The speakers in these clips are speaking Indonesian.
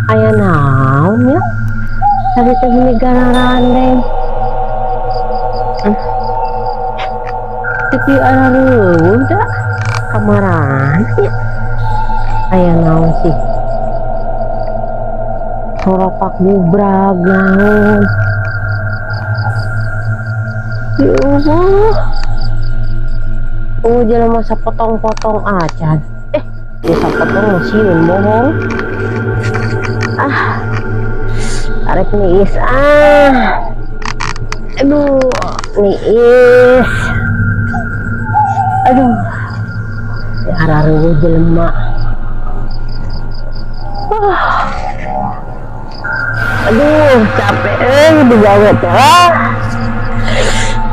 Aya naon ya? Tadi teh ganaran deh. Tapi ada udah kamaran ya. Aya naon sih? Soropak bubrag naon. Ya Allah. Oh, jangan masa potong-potong aja. Bisa potong mesin bohong. Tarik niis. Aduh, niis. Aduh. Hararu jelema. Aduh, capek digawe teh.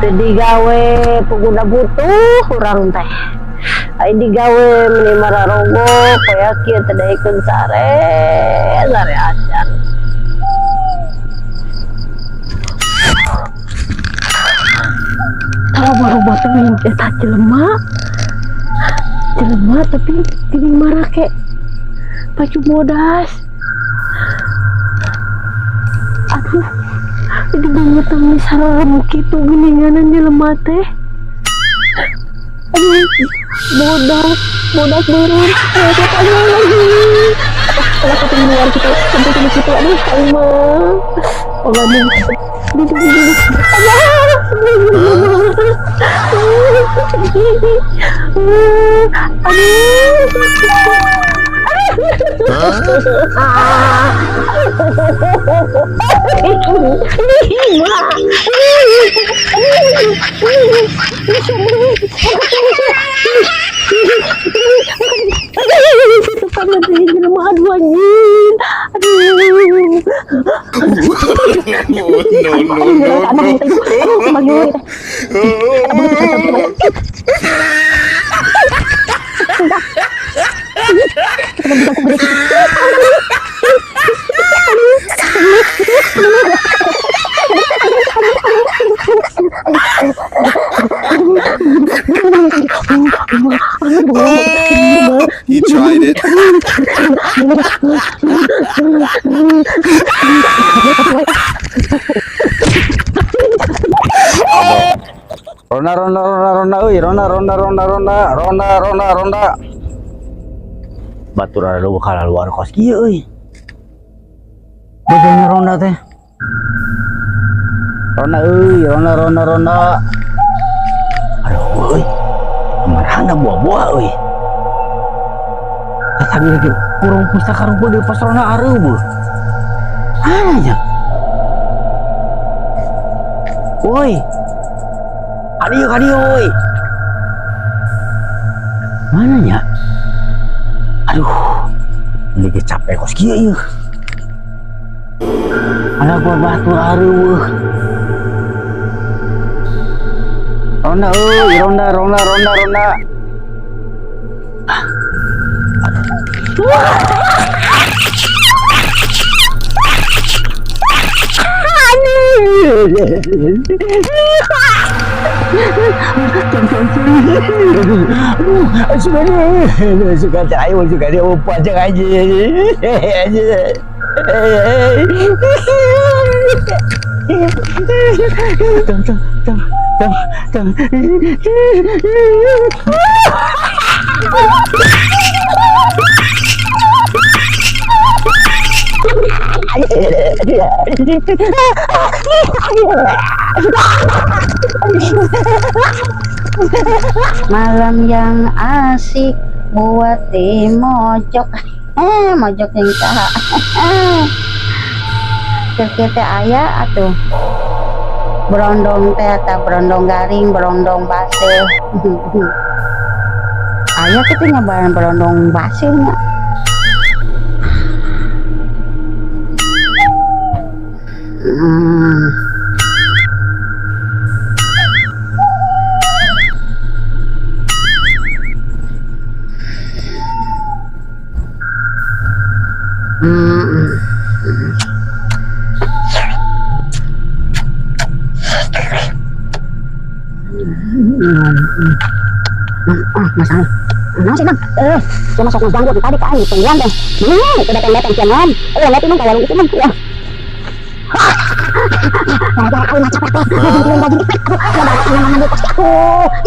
Digawe pengguna butuh kurang teh. Ai digawe meni mararogo koya kieu teh daekeun sare acan. Tara baru teh eta jelema tapi ini marake baju bodas. Aduh, jadi banget tangis sarem kitu geninganan jelema teh. Aduh, bodas beneran. Aduh lagi. Kalau ketemu luar kita sampai gitu aduh sama. Aduh. He tried it. Ronda. Batur ada bakal luar kos kieu euy. Bagaimana ronda teh? Ronda. Aduh euy. Marahna buah-buah euy. Tadi lagi kurang pustaka rumput di pos ronda areuh beuh. Anya. Woi. Adieu woi. Mana nya? Aduh. Lagi capek kos kieu ieu. Ada gua batur areuh. Ronda euy, ronda. Suka cahaya, suka dia upah aja Malam yang asik buat di mojok mojok yang saha kita aya atuh berondong teh atau berondong garing berondong baseuh aya kita nyobain berondong baseuhnya Mas, ano sih bang? Cuma sok ngeganggu tadi kan ditungguan teh. Itu datang-datang kian nom. Lihat itu ka warung itu mah. Ya. Nah, aku macam apa? Bikin baju dipet. Nang pasti aku.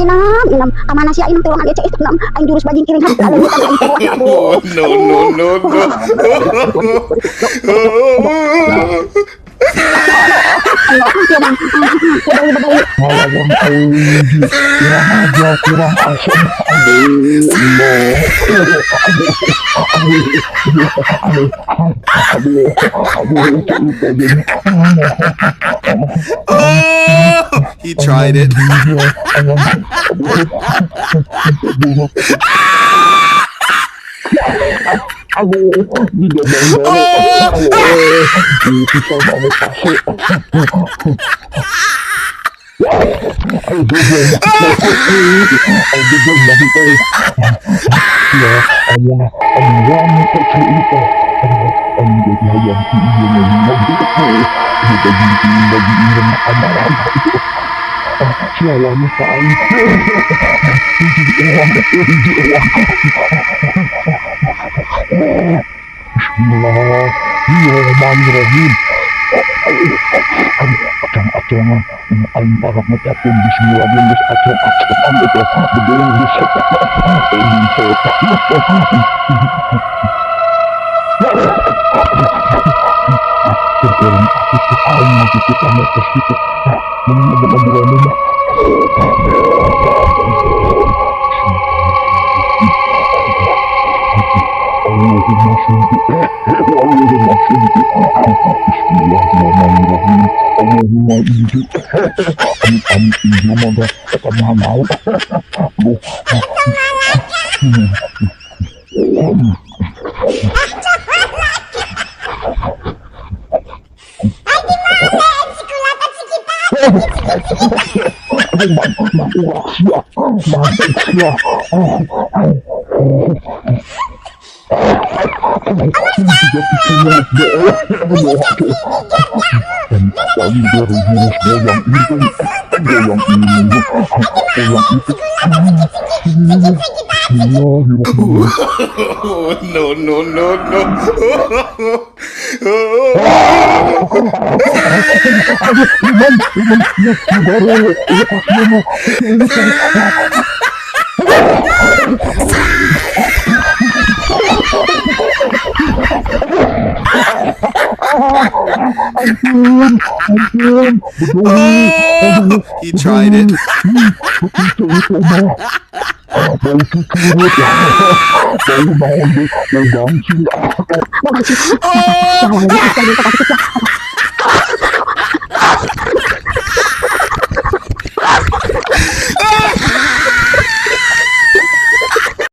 Inam, kamana sih inam tolong aja inam. Aing jurus bajing kiring hap. Oh, no, no, no, no. Oh, he tried it. Bismillahirrahmanirrahim. Acang-acangan aing parah ngucapkeun bismillah geus acang-acangan itu bedeung geus aing setan. Terkeren aku aing maju kita ke situ. Menunggu Allahumma sholli Bismillahirrahmanirrahim. Allahumma injil injil mada kata mau. Oh, no, no, no, no. Oh, he tried it. Bukan sih.